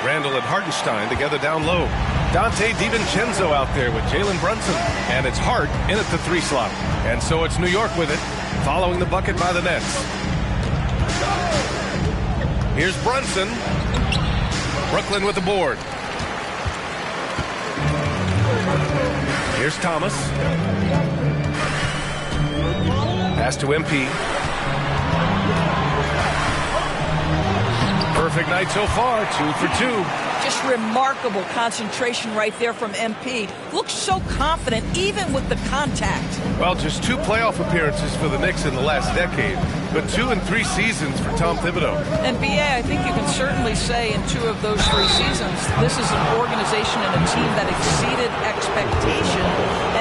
Randall and Hartenstein together down low. Dante DiVincenzo out there with Jalen Brunson. And it's Hart in at the 3 slot. And so it's New York with it, following the bucket by the Nets. Here's Brunson. Brooklyn with the board. Here's Thomas. Pass to MP. Perfect night so far, 2 for 2. Just remarkable concentration right there from MP. Looks so confident even with the contact. Well, just 2 playoff appearances for the Knicks in the last decade, but 2 in 3 seasons for Tom Thibodeau. And BA, I think you can certainly say in 2 of those 3 seasons, this is an organization and a team that exceeded expectation.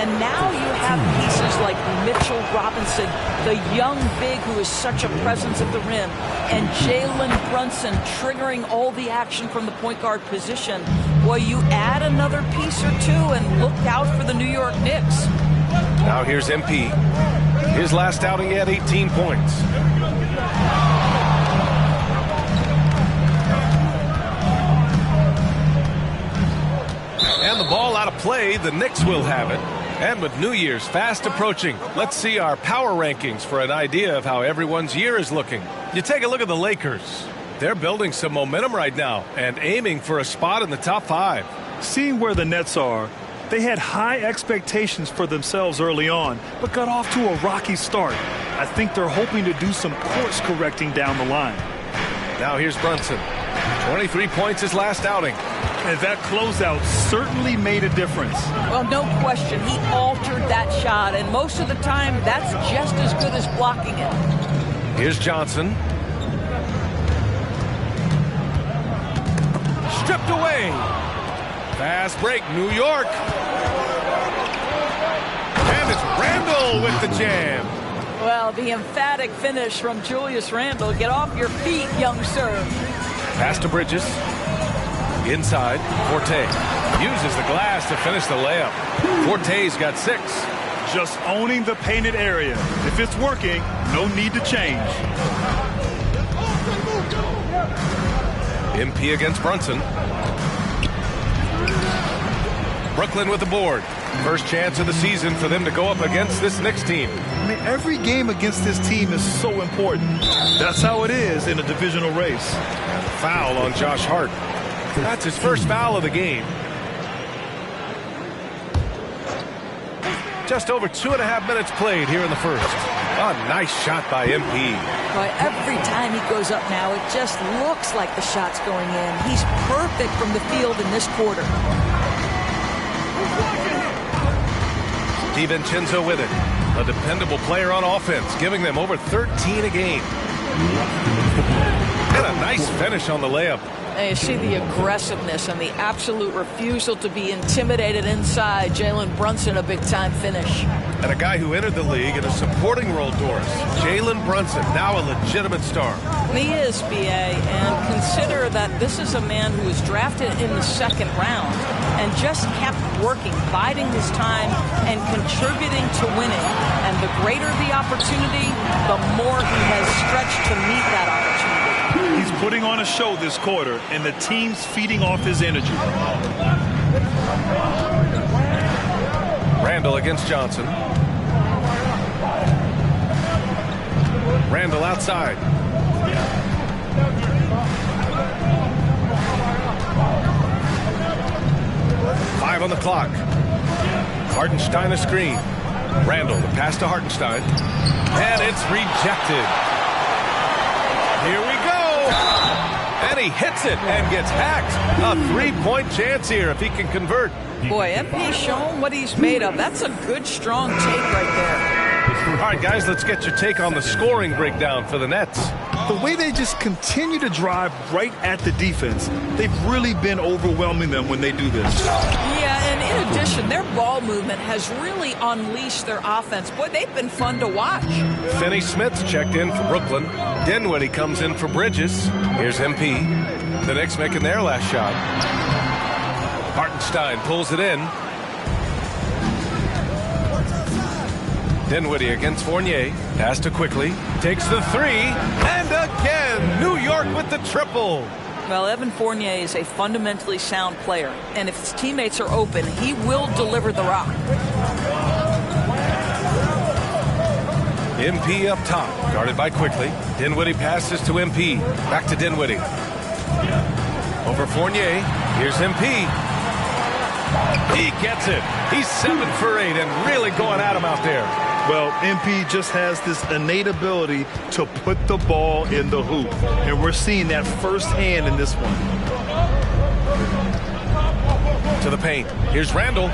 And now you have pieces like Mitchell Robinson, the young big who is such a presence at the rim, and Jalen Brunson triggering all the action from the point guard position. Well, you add another piece or 2 and look out for the New York Knicks. Now here's MP. His last outing, he had 18 points. And the ball out of play, the Knicks will have it. And with New Year's fast approaching, let's see our power rankings for an idea of how everyone's year is looking. You take a look at the Lakers. They're building some momentum right now and aiming for a spot in the top 5. Seeing where the Nets are, they had high expectations for themselves early on, but got off to a rocky start. I think they're hoping to do some course correcting down the line. Now here's Brunson. 23 points his last outing. And that closeout certainly made a difference. Well, no question. He altered that shot, and most of the time, that's just as good as blocking it. Here's Johnson. Stripped away. Fast break, New York. And it's Randall with the jam. Well, the emphatic finish from Julius Randle. Get off your feet, young sir. Pass to Bridges. Inside, Forte uses the glass to finish the layup. Forte's got 6. Just owning the painted area. If it's working, no need to change. MP against Brunson. Brooklyn with the board. First chance of the season for them to go up against this Knicks team. I mean, every game against this team is so important. That's how it is in a divisional race. Foul on Josh Hart. That's his first foul of the game. Just over 2.5 minutes played here in the first. A nice shot by MP. Boy, every time he goes up now, it just looks like the shot's going in. He's perfect from the field in this quarter. DiVincenzo with it. A dependable player on offense, giving them over 13 a game. And a nice finish on the layup. And you see the aggressiveness and the absolute refusal to be intimidated inside. Jalen Brunson, a big-time finish. And a guy who entered the league in a supporting role, Doris. Jalen Brunson, now a legitimate star. He is, B.A., and consider that this is a man who was drafted in the 2nd round and just kept working, biding his time, and contributing to winning. And the greater the opportunity, the more he has stretched to meet that opportunity. He's putting on a show this quarter, and the team's feeding off his energy. Randall against Johnson. Randall outside. Five on the clock. Hartenstein a screen. Randall, the pass to Hartenstein. And it's rejected. Here we go. And he hits it and gets hacked. A 3-point chance here if he can convert. Boy, MP's shown what he's made of. That's a good, strong take right there. All right, guys, let's get your take on the scoring breakdown for the Nets. The way they just continue to drive right at the defense, they've really been overwhelming them when they do this. Yeah, and in addition, their ball movement has really unleashed their offense. Boy, they've been fun to watch. Finney Smith's checked in for Brooklyn. Dinwiddie comes in for Bridges. Here's MP. The Knicks making their last shot. Hartenstein pulls it in. Dinwiddie against Fournier. Pass to Quickly. Takes the 3. And again, New York with the triple. Well, Evan Fournier is a fundamentally sound player, and if his teammates are open, he will deliver the rock. MP up top, guarded by Quickly. Dinwiddie passes to MP. Back to Dinwiddie. Over Fournier. Here's MP. He gets it. He's 7 for 8 and really going at him out there. Well, MP just has this innate ability to put the ball in the hoop. And we're seeing that firsthand in this one. To the paint. Here's Randall.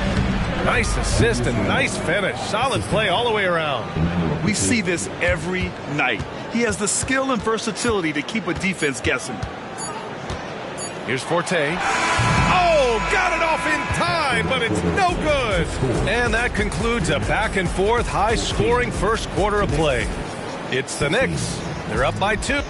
Nice assist and nice finish. Solid play all the way around. We see this every night. He has the skill and versatility to keep a defense guessing. Here's Forte. Oh, got it off in time, but it's no good. And that concludes a back-and-forth, high-scoring first quarter of play. It's the Knicks. They're up by 2. He's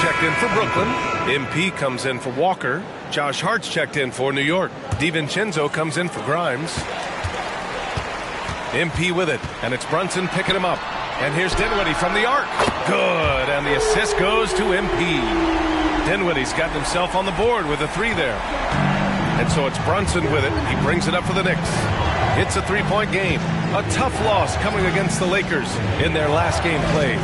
checked in for Brooklyn. MP comes in for Walker. Josh Hart's checked in for New York. DiVincenzo comes in for Grimes. MP with it, and it's Brunson picking him up. And here's Dinwiddie from the arc. Good, and the assist goes to MP. Dinwiddie's got himself on the board with a 3 there. And so it's Brunson with it. He brings it up for the Knicks. It's a 3-point game. A tough loss coming against the Lakers in their last game played.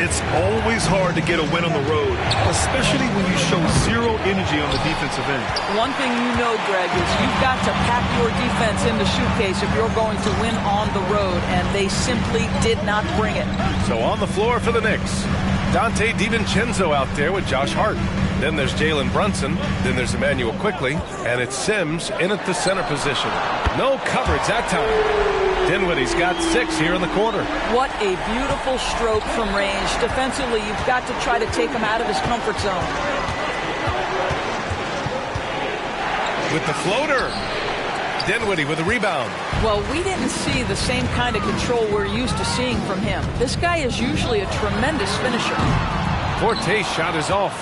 It's always hard to get a win on the road, especially when you show zero energy on the defensive end. One thing you know, Greg, is you've got to pack your defense in the suitcase if you're going to win on the road, and they simply did not bring it. So on the floor for the Knicks, Dante DiVincenzo out there with Josh Hart. Then there's Jalen Brunson. Then there's Emmanuel Quickly. And it's Sims in at the center position. No coverage that time. Dinwiddie's got 6 here in the quarter. What a beautiful stroke from range. Defensively, you've got to try to take him out of his comfort zone. With the floater. Dinwiddie with a rebound. Well, we didn't see the same kind of control we're used to seeing from him. This guy is usually a tremendous finisher. Forte's shot is off.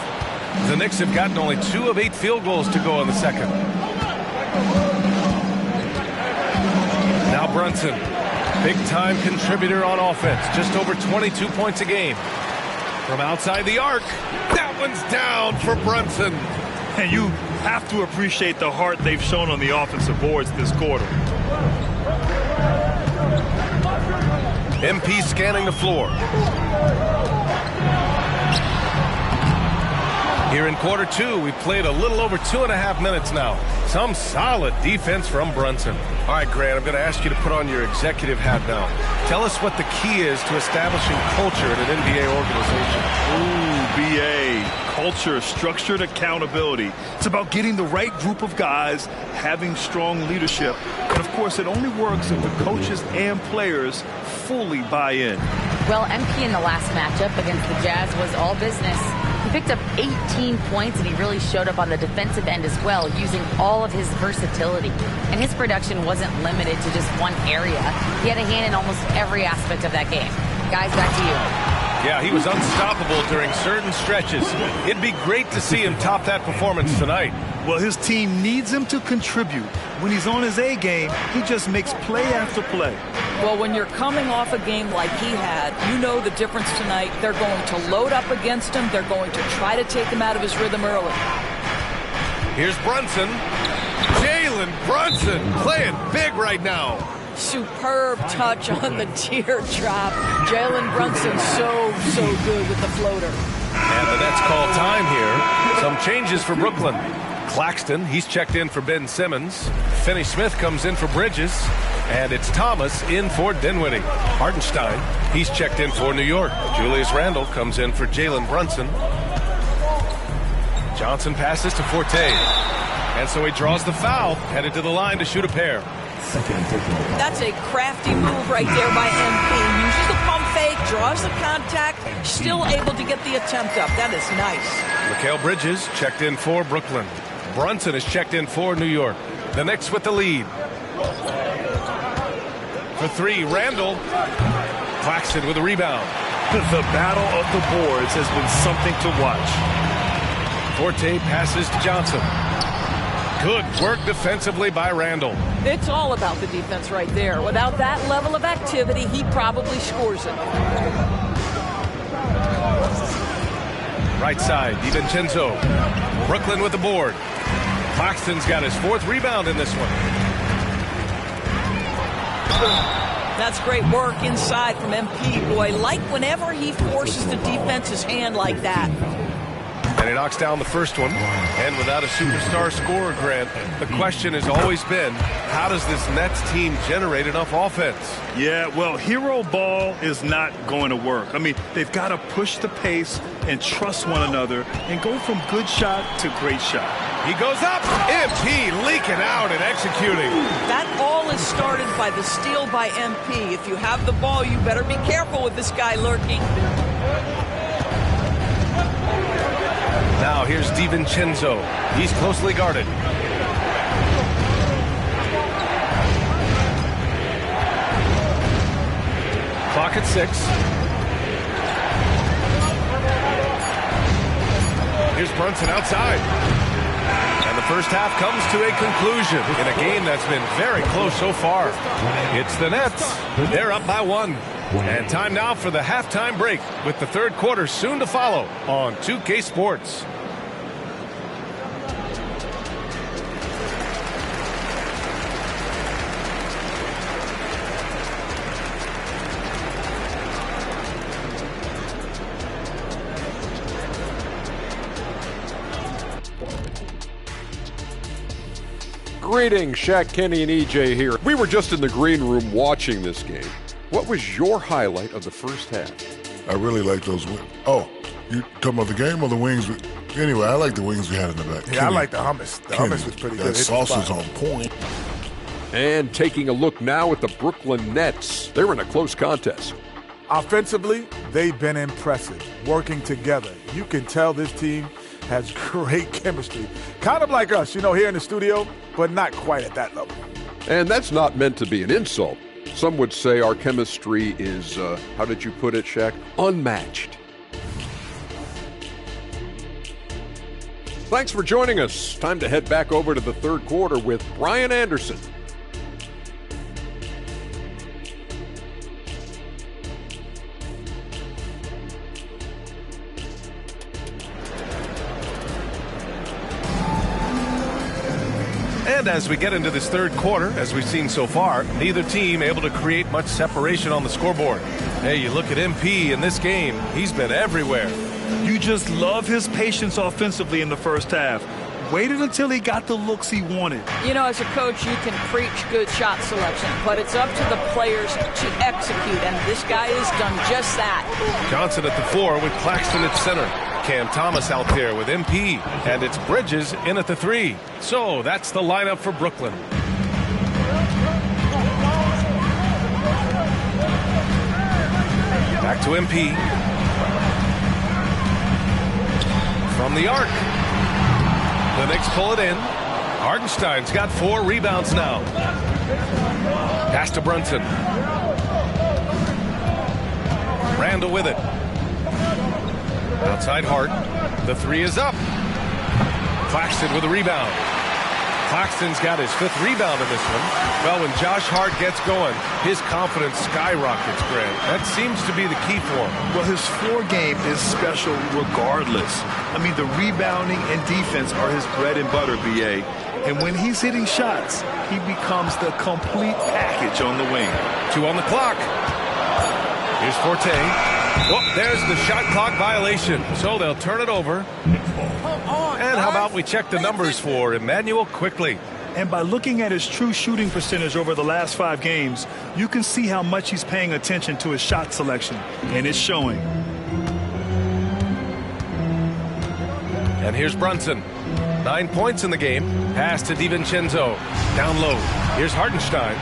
The Knicks have gotten only 2 of 8 field goals to go in the second. Now Brunson, big-time contributor on offense, just over 22 points a game. From outside the arc, that one's down for Brunson. And you have to appreciate the heart they've shown on the offensive boards this quarter. MP scanning the floor. Here in quarter 2, we've played a little over 2.5 minutes now. Some solid defense from Brunson. All right, Grant, I'm going to ask you to put on your executive hat now. Tell us what the key is to establishing culture in an NBA organization. Ooh, BA. Culture, structured accountability. It's about getting the right group of guys, having strong leadership. And, of course, it only works if the coaches and players fully buy in. Well, MP in the last matchup against the Jazz was all business. He picked up 18 points, and he really showed up on the defensive end as well, using all of his versatility. And his production wasn't limited to just one area. He had a hand in almost every aspect of that game. Guys, back to you. Yeah, he was unstoppable during certain stretches. It'd be great to see him top that performance tonight. Well, his team needs him to contribute. When he's on his A game, he just makes play after play. Well, when you're coming off a game like he had, you know the difference tonight. They're going to load up against him. They're going to try to take him out of his rhythm early. Here's Brunson. Jalen Brunson playing big right now. Superb touch on the teardrop. Jalen Brunson so good with the floater. And the Nets call time here. Some changes for Brooklyn. Claxton, he's checked in for Ben Simmons. Finney-Smith comes in for Bridges. And it's Thomas in for Dinwiddie. Hartenstein, he's checked in for New York. Julius Randle comes in for Jalen Brunson. Johnson passes to Forte. And so he draws the foul, headed to the line to shoot a pair. That's a crafty move right there by MP. Uses the pump fake, draws the contact, still able to get the attempt up. That is nice. Mikal Bridges checked in for Brooklyn. Brunson is checked in for New York. The Knicks with the lead. For 3, Randall. Claxton with a rebound. The battle of the boards has been something to watch. Forte passes to Johnson. Good work defensively by Randall. It's all about the defense right there. Without that level of activity, he probably scores it. Right side, DiVincenzo. Brooklyn with the board. Claxton's got his 4th rebound in this one. That's great work inside from MP. Boy, like whenever he forces the defense's hand like that. And he knocks down the first one. And without a superstar scorer, Grant, the question has always been, how does this Nets team generate enough offense? Yeah, well, hero ball is not going to work. I mean, they've got to push the pace and trust one another and go from good shot to great shot. He goes up. MP leaking out and executing. That all is started by the steal by MP. If you have the ball, you better be careful with this guy lurking. Now here's DiVincenzo. He's closely guarded. Clock at 6. Here's Brunson outside. And the first half comes to a conclusion in a game that's been very close so far. It's the Nets. They're up by 1. And time now for the halftime break with the third quarter soon to follow on 2K Sports. Greetings, Shaq, Kenny, and EJ here. We were just in the green room watching this game. What was your highlight of the first half? I really like those wings. Oh, you talking about the game or the wings? Anyway, I like the wings we had in the back. Yeah, I like the hummus. The hummus was pretty good. That sauce was on point. And taking a look now at the Brooklyn Nets. They're in a close contest. Offensively, they've been impressive, working together. You can tell this team has great chemistry. Kind of like us, here in the studio, but not quite at that level. And that's not meant to be an insult. Some would say our chemistry is, how did you put it, Shaq? Unmatched. Thanks for joining us. Time to head back over to the third quarter with Brian Anderson. And as we get into this third quarter, as we've seen so far, neither team able to create much separation on the scoreboard. Hey, you look at MP in this game, he's been everywhere. You just love his patience offensively in the first half. Waited until he got the looks he wanted. As a coach, you can preach good shot selection, but it's up to the players to execute, and this guy has done just that. Johnson at the 4 with Claxton at center. Cam Thomas out there with MP, and it's Bridges in at the 3. So that's the lineup for Brooklyn. Back to MP. From the arc. The Knicks pull it in. Hartenstein's got 4 rebounds now. Pass to Brunson. Randall with it. Outside Hart. The 3 is up. Claxton with a rebound. Claxton's got his 5th rebound in this one. Well, when Josh Hart gets going, his confidence skyrockets, Grant. That seems to be the key for him. Well, his floor game is special regardless. I mean, the rebounding and defense are his bread and butter, BA. And when he's hitting shots, he becomes the complete package on the wing. 2 on the clock. Here's Forte. Well, there's the shot clock violation. So they'll turn it over. And how about we check the numbers for Emmanuel quickly. And by looking at his true shooting percentage over the last 5 games, you can see how much he's paying attention to his shot selection. And it's showing. And here's Brunson. 9 points in the game. Pass to DiVincenzo. Down low. Here's Hartenstein.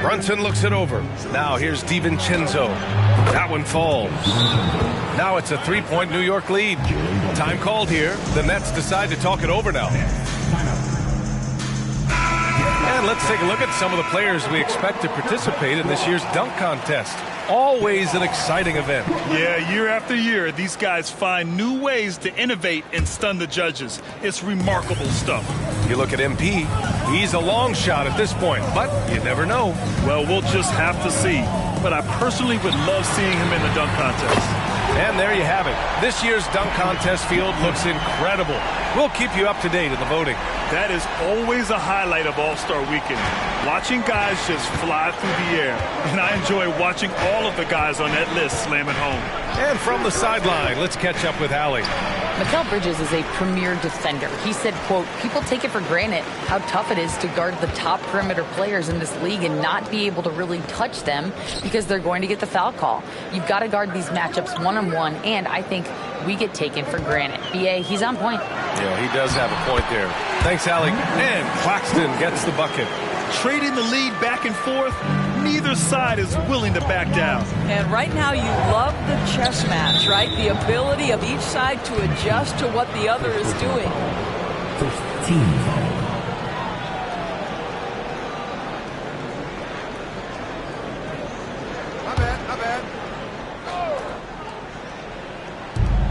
Brunson looks it over. Now here's DiVincenzo. That one falls. Now it's a 3-point New York lead. Time called here. The Nets decide to talk it over now. And let's take a look at some of the players we expect to participate in this year's dunk contest. Always an exciting event. Yeah, year after year, these guys find new ways to innovate and stun the judges. It's remarkable stuff. You look at MP, he's a long shot at this point, but you never know. Well, we'll just have to see. But I personally would love seeing him in the dunk contest. And there you have it. This year's dunk contest field looks incredible. We'll keep you up to date in the voting. That is always a highlight of All-Star Weekend. Watching guys just fly through the air. And I enjoy watching all of the guys on that list slam it home. And from the sideline, let's catch up with Allie. Mikal Bridges is a premier defender. He said, quote, people take it for granted how tough it is to guard the top perimeter players in this league and not be able to really touch them because they're going to get the foul call. You've got to guard these matchups one-on-one, and I think we get taken for granted. BA, he's on point. Yeah, he does have a point there. Thanks, Allie. And Claxton gets the bucket. Trading the lead back and forth, neither side is willing to back down. And right now you love the chess match, right? The ability of each side to adjust to what the other is doing. First team foul.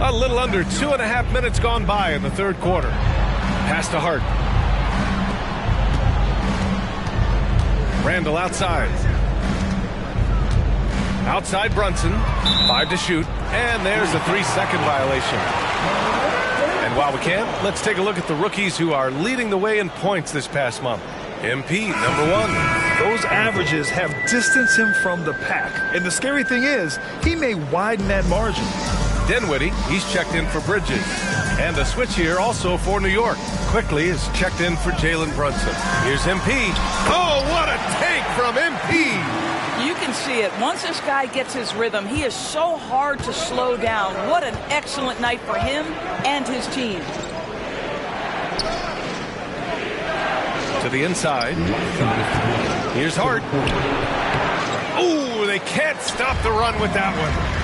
A little under 2.5 minutes gone by in the third quarter. Pass to Hart. Randall outside. Outside Brunson. 5 to shoot. And there's a 3-second violation. And while we can, let's take a look at the rookies who are leading the way in points this past month. MP, number 1. Those averages have distanced him from the pack. And the scary thing is, he may widen that margin. Dinwiddie, he's checked in for Bridges. And a switch here also for New York. Quickly is checked in for Jalen Brunson. Here's MP. Oh, what a take from MP! You can see it. Once this guy gets his rhythm, he is so hard to slow down. What an excellent night for him and his team. To the inside. Here's Hart. Ooh, they can't stop the run with that one.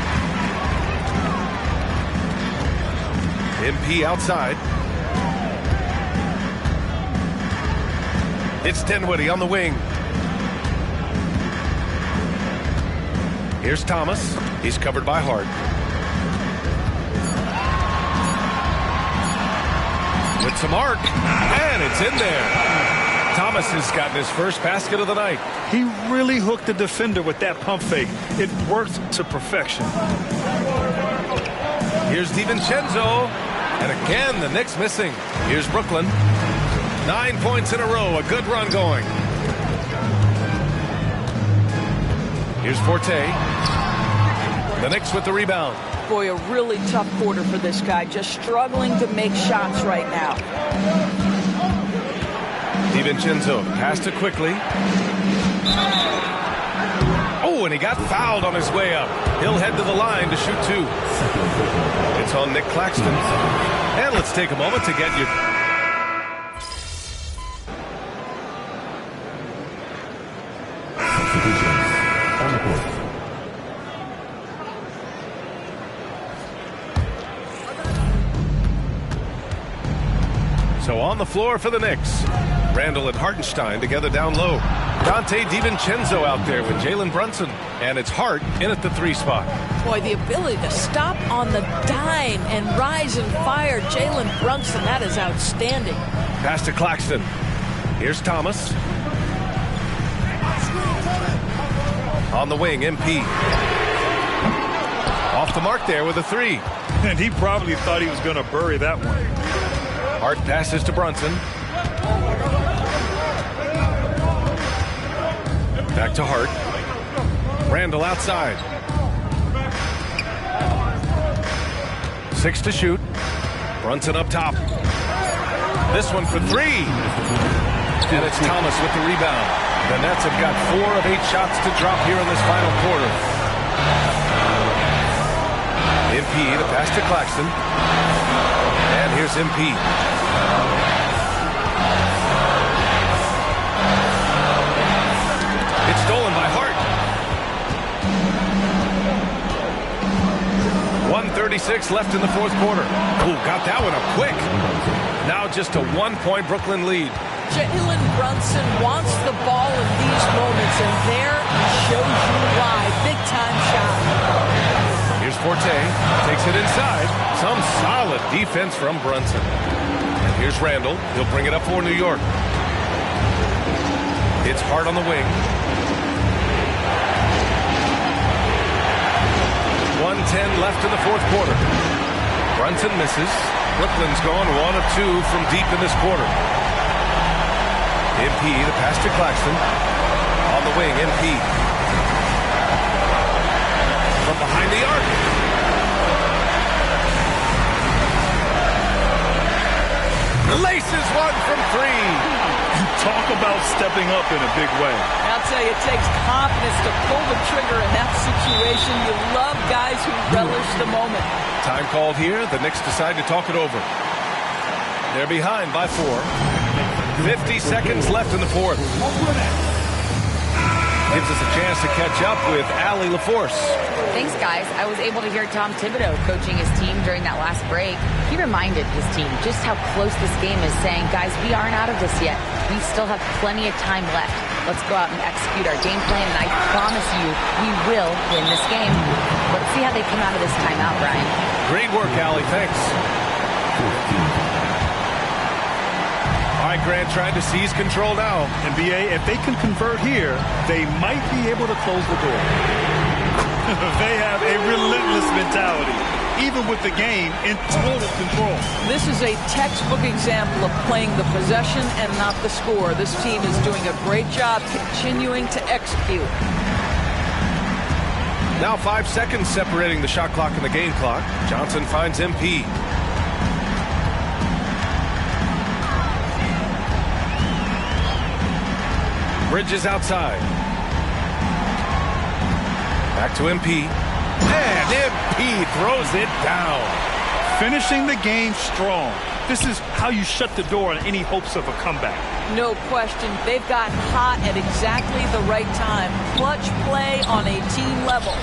MP outside. It's Dinwiddie on the wing. Here's Thomas. He's covered by Hart. With some arc. And it's in there. Thomas has gotten his first basket of the night. He really hooked the defender with that pump fake. It worked to perfection. Here's DiVincenzo. And again, the Knicks missing. Here's Brooklyn. 9 points in a row. A good run going. Here's Forte. The Knicks with the rebound. Boy, a really tough quarter for this guy. Just struggling to make shots right now. DiVincenzo passed it quickly. Oh, and he got fouled on his way up. He'll head to the line to shoot 2. It's on Nick Claxton. And let's take a moment to get you. So on the floor for the Knicks. Randall and Hartenstein together down low. Dante DiVincenzo out there with Jalen Brunson. And it's Hart in at the 3 spot. Boy, the ability to stop on the dime and rise and fire Jalen Brunson, that is outstanding. Pass to Claxton. Here's Thomas. On the wing, MP. Off the mark there with a 3. And he probably thought he was going to bury that one. Hart passes to Brunson. Back to Hart. Randall outside. 6 to shoot. Brunson up top. This one for 3. And it's Thomas with the rebound. The Nets have got 4 of 8 shots to drop here in this final quarter. MP, the pass to Claxton. And here's MP. It's stolen by Hart. 1:36 left in the fourth quarter. Ooh, got that one up quick. Now just a 1-point Brooklyn lead. Jalen Brunson wants the ball in these moments, and there he shows you why. Big-time shot. Here's Forte. Takes it inside. Some solid defense from Brunson. And here's Randall. He'll bring it up for New York. It's Hart on the wing. 1:10 left in the fourth quarter. Brunson misses. Brooklyn's gone 1 of 2 from deep in this quarter. MP, the pass to Claxton. On the wing, MP. From behind the arc. Laces one from 3. Talk about stepping up in a big way. I'll tell you, it takes confidence to pull the trigger in that situation. You love guys who relish the moment. Time called here. The Knicks decide to talk it over. They're behind by 4. 50 seconds left in the fourth. Gives us a chance to catch up with Allie LaForce. Thanks, guys. I was able to hear Tom Thibodeau coaching his team during that last break. He reminded his team just how close this game is, saying, guys, we aren't out of this yet. We still have plenty of time left. Let's go out and execute our game plan, and I promise you, we will win this game. Let's see how they come out of this timeout, Brian. Great work, Allie. Thanks. All right, Grant trying to seize control now. NBA, if they can convert here, they might be able to close the door. They have a relentless mentality, even with the game in total control. This is a textbook example of playing the possession and not the score. This team is doing a great job continuing to execute. Now 5 seconds separating the shot clock and the game clock. Johnson finds MP. Bridges outside. Back to MP. And MP throws it down. Finishing the game strong. This is how you shut the door on any hopes of a comeback. No question. They've gotten hot at exactly the right time. Clutch play on a team level.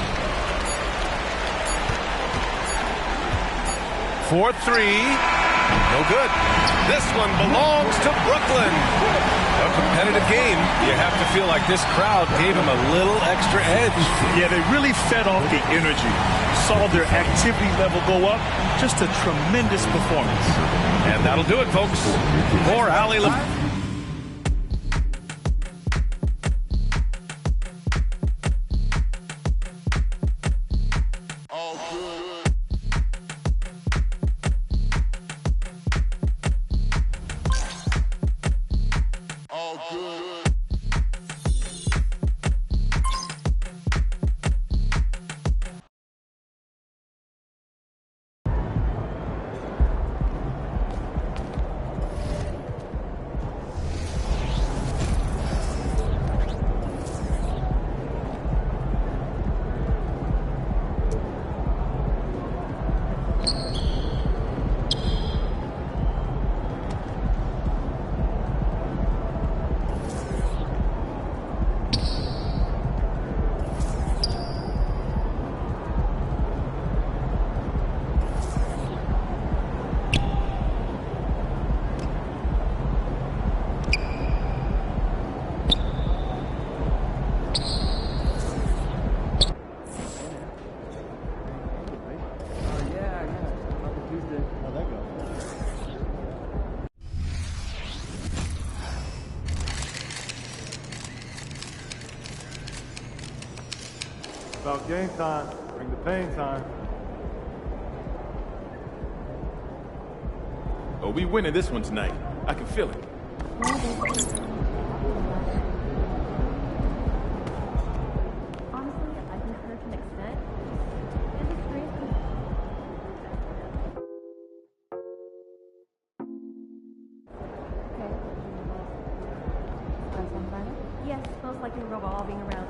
4-3. No good. This one belongs to Brooklyn. A competitive game. You have to feel like this crowd gave him a little extra edge. Yeah, they really fed off the energy. Saw their activity level go up. Just a tremendous performance. And that'll do it, folks. For Allie LaForce. About game time, bring the pain time. Oh, we winning this one tonight. I can feel it. Honestly, I concur to an extent. Okay. Yes, most likely revolving around